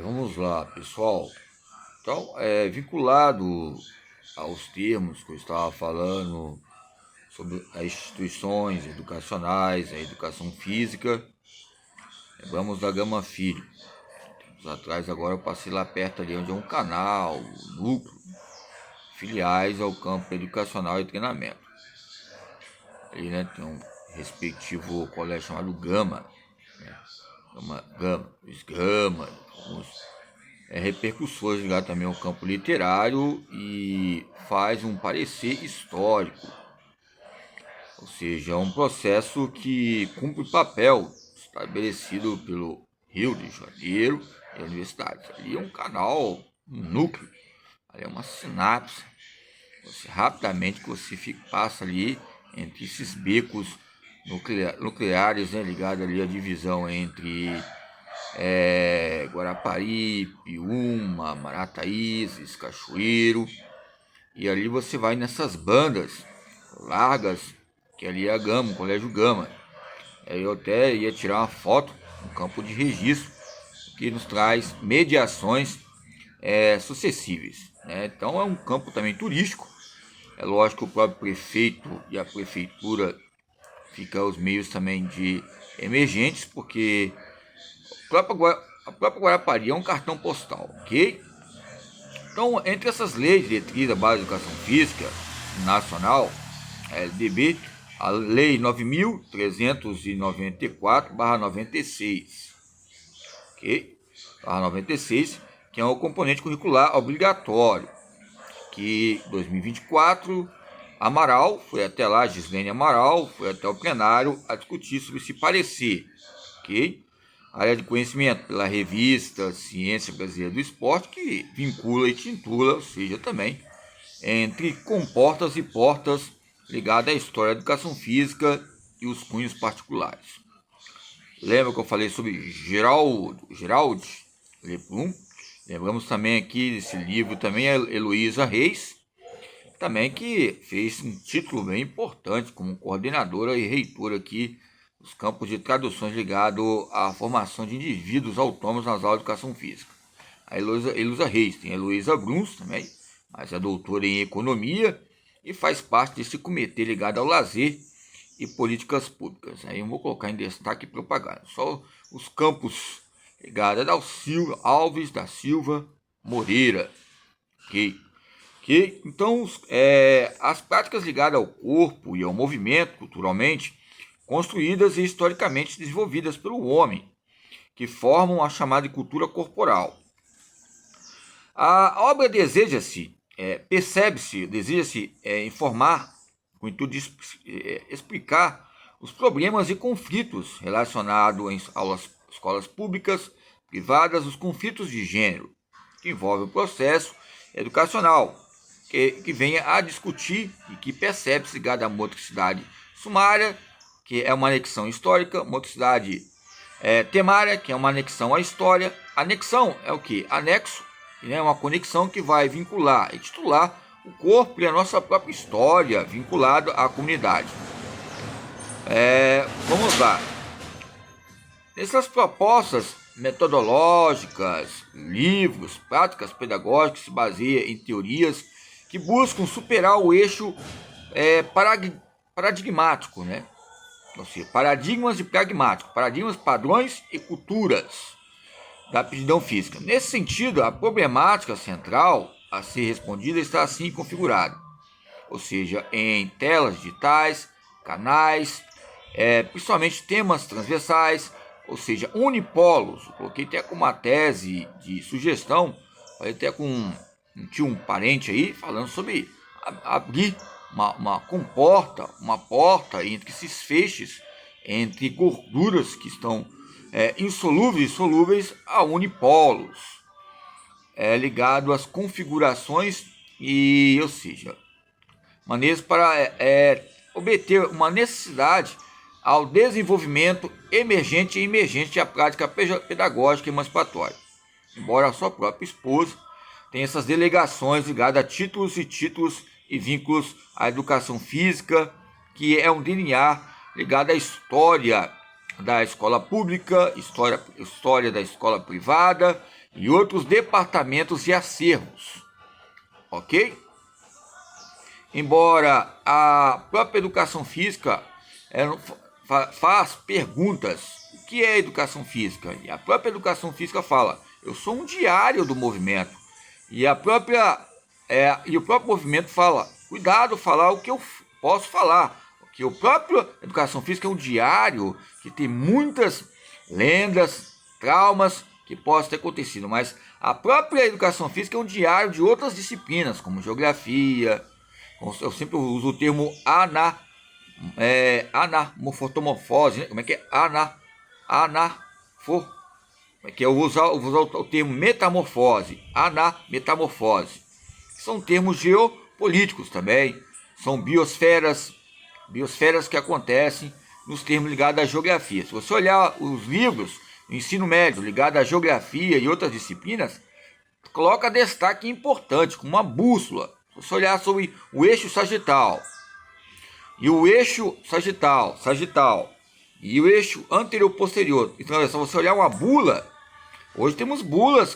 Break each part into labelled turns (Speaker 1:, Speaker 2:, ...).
Speaker 1: Vamos lá, pessoal. Então, vinculado aos termos que eu estava falando sobre as instituições educacionais, a educação física, vamos da Gama Filho. Tempos atrás, agora eu passei lá perto ali onde é um canal, núcleo, filiais ao campo educacional e treinamento. Ali, né, tem um respectivo colégio chamado Gama, né? Os Gama, alguns repercussões ligadas também ao campo literário e faz um parecer histórico, ou seja, é um processo que cumpre o papel estabelecido pelo Rio de Janeiro e a universidade. Ali é um canal, um núcleo, ali é uma sinapse. Você rapidamente passa ali entre esses becos nucleares, né, ligados ali à divisão entre Guarapari, Piúma, Marataízes, Cachoeiro. E ali você vai nessas bandas largas, que ali é a Gama, o Colégio Gama. Eu até ia tirar uma foto no campo de registro, que nos traz mediações sucessíveis, né? Então é um campo também turístico. É lógico que o próprio prefeito e a prefeitura ficam os meios também de emergentes, porque a própria Guarapari é um cartão postal, ok? Então, entre essas leis diretrizes da base de educação física nacional, a LDB, a Lei 9.394/96, ok? Barra 96, que é o componente curricular obrigatório, que em 2024, Amaral, foi até lá, Gislene Amaral, foi até o plenário a discutir sobre esse parecer, ok? Área de conhecimento pela revista Ciência Brasileira do Esporte, que vincula e tintula, ou seja, também, entre comportas e portas ligadas à história da educação física e os cunhos particulares. Lembra que eu falei sobre Gerald Lebrun? Lembramos também aqui desse livro também a Heloísa Reis, também que fez um título bem importante como coordenadora e reitora aqui dos campos de traduções ligados à formação de indivíduos autônomos nas aulas de educação física. A Heloísa Reis, tem a Heloísa Bruns também, mas é doutora em economia e faz parte desse comitê ligado ao lazer e políticas públicas. Aí eu vou colocar em destaque propaganda. Só os campos ligados ao Alves da Silva Moreira. Então, as práticas ligadas ao corpo e ao movimento, culturalmente, construídas e historicamente desenvolvidas pelo homem, que formam a chamada cultura corporal. A obra deseja-se informar, com o intuito de explicar os problemas e conflitos relacionados às escolas públicas, privadas, os conflitos de gênero, que envolvem o processo educacional, que venha a discutir e que percebe-se ligado à motricidade sumária, que é uma anexão histórica, motricidade temária, que é uma anexão à história. Anexão é o que? Anexo, né? Uma conexão que vai vincular e titular o corpo e a nossa própria história, vinculado à comunidade. Vamos lá. Essas propostas metodológicas, livros, práticas pedagógicas se baseiam em teorias que buscam superar o eixo paradigmático, né? Ou seja, paradigmas e pragmáticos, paradigmas, padrões e culturas da aptidão física. Nesse sentido, a problemática central a ser respondida está assim configurada, ou seja, em telas digitais, canais, principalmente temas transversais, ou seja, unipolos. Eu coloquei até com uma tese de sugestão, falei até com um parente aí, falando sobre abrir uma porta entre esses feixes, entre gorduras que estão insolúveis e solúveis a unipolos, ligado às configurações e, ou seja, maneiras para obter uma necessidade ao desenvolvimento emergente e emergente da prática pedagógica emancipatória. Embora a sua própria esposa tenha essas delegações ligadas a títulos e vínculos à educação física, que é um DNA ligado à história da escola pública, história da escola privada e outros departamentos e acervos, ok? Embora a própria educação física faz perguntas, o que é educação física? E a própria educação física fala, eu sou um diário do movimento. E o próprio movimento fala, cuidado, falar o que eu posso falar. Porque o próprio educação física é um diário que tem muitas lendas, traumas que possam ter acontecido. Mas a própria educação física é um diário de outras disciplinas, como geografia. Eu sempre uso o termo anamorfose, né? Como é que é? Eu vou usar o termo metamorfose, anametamorfose. São termos geopolíticos também, são biosferas que acontecem nos termos ligados à geografia. Se você olhar os livros do ensino médio ligados à geografia e outras disciplinas, coloca destaque importante, como uma bússola. Se você olhar sobre o eixo sagital, e o eixo sagital, e o eixo anterior-posterior. Então, é só você olhar uma bula. Hoje temos bulas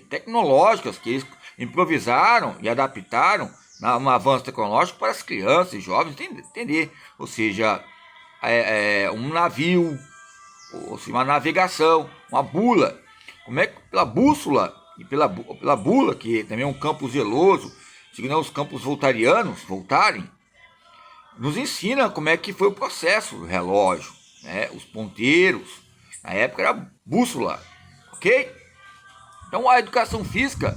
Speaker 1: tecnológicas que eles improvisaram e adaptaram no avanço tecnológico para as crianças e jovens entender. Ou seja, um navio, ou seja, uma navegação, uma bula. Como é que pela bússola e pela bula, que também é um campo zeloso, seguindo os campos voltarem, nos ensina como é que foi o processo do relógio, né? Os ponteiros, na época era bússola, ok? Então a educação física,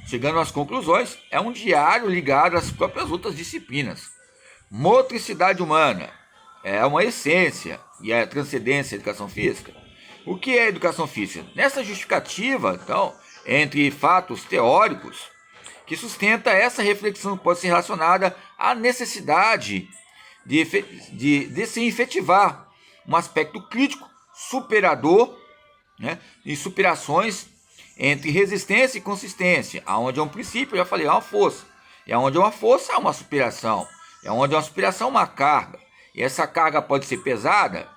Speaker 1: chegando às conclusões, é um diário ligado às próprias outras disciplinas. Motricidade humana é uma essência e a transcendência da educação física. O que é educação física? Nessa justificativa, então, entre fatos teóricos, que sustenta essa reflexão que pode ser relacionada à necessidade de se efetivar um aspecto crítico, superador, né, e superações entre resistência e consistência, aonde é um princípio, eu já falei, é uma força, e aonde é uma força, há uma superação, e aonde é uma superação, uma carga, e essa carga pode ser pesada.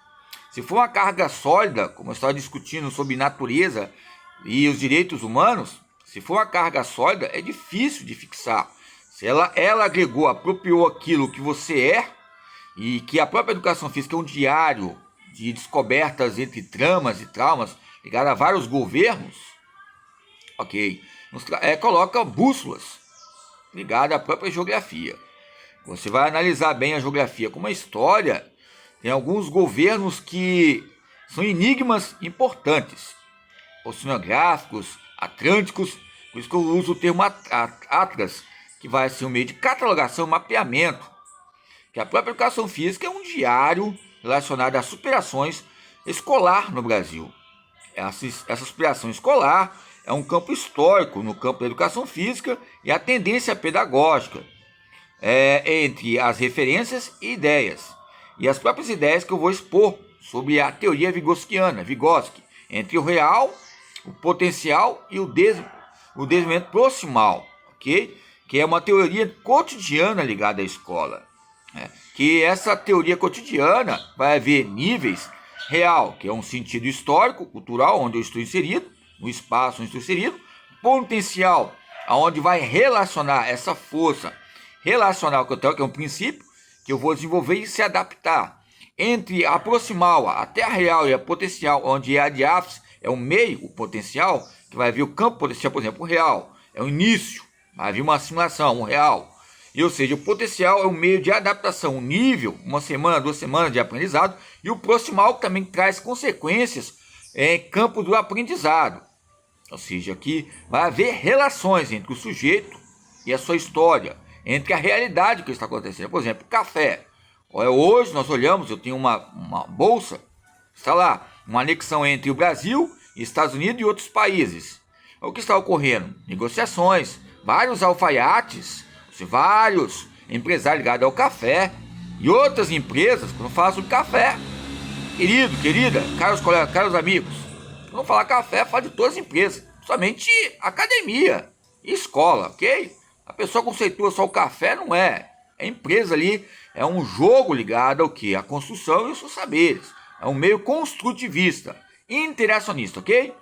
Speaker 1: Se for uma carga sólida, como eu estava discutindo sobre natureza e os direitos humanos, se for uma carga sólida, é difícil de fixar. Se ela agregou, apropriou aquilo que você é, e que a própria educação física é um diário de descobertas entre tramas e traumas ligado a vários governos, ok? Coloca bússolas ligadas à própria geografia. Você vai analisar bem a geografia como uma história. Tem alguns governos que são enigmas importantes, oceanográficos, atlânticos, por isso que eu uso o termo Atlas, que vai ser um meio de catalogação, mapeamento, que a própria educação física é um diário relacionado às superações escolar no Brasil. Essa superação escolar é um campo histórico no campo da educação física e a tendência pedagógica entre as referências e ideias. E as próprias ideias que eu vou expor sobre a teoria Vygotsky, entre o real, o potencial e o desenvolvimento proximal, ok? Que é uma teoria cotidiana ligada à escola. Que essa teoria cotidiana vai haver níveis real, que é um sentido histórico, cultural, onde eu estou inserido, no espaço onde estou inserido, potencial, aonde vai relacionar essa força relacional que eu tenho, que é um princípio, que eu vou desenvolver e se adaptar. Entre a proximal, a terra real e a potencial, onde a diáfise é o meio, o potencial, que vai vir o campo potencial, por exemplo, o real, é o início, vai vir uma assimilação, um real. E, ou seja, o potencial é o meio de adaptação, o nível, 1 semana, 2 semanas de aprendizado, e o proximal também traz consequências em campo do aprendizado. Ou seja, aqui vai haver relações entre o sujeito e a sua história, entre a realidade que está acontecendo. Por exemplo, café. Hoje nós olhamos, eu tenho uma bolsa, está lá, uma anexão entre o Brasil, Estados Unidos e outros países. O que está ocorrendo? Negociações, vários alfaiates, vários empresários ligados ao café e outras empresas, quando falam sobre café, querida, caros amigos, quando falar café, fala de todas as empresas, somente academia e escola, ok? A pessoa conceitua só o café, não é. A empresa ali é um jogo ligado ao quê? A construção e os seus saberes. É um meio construtivista, interacionista, ok?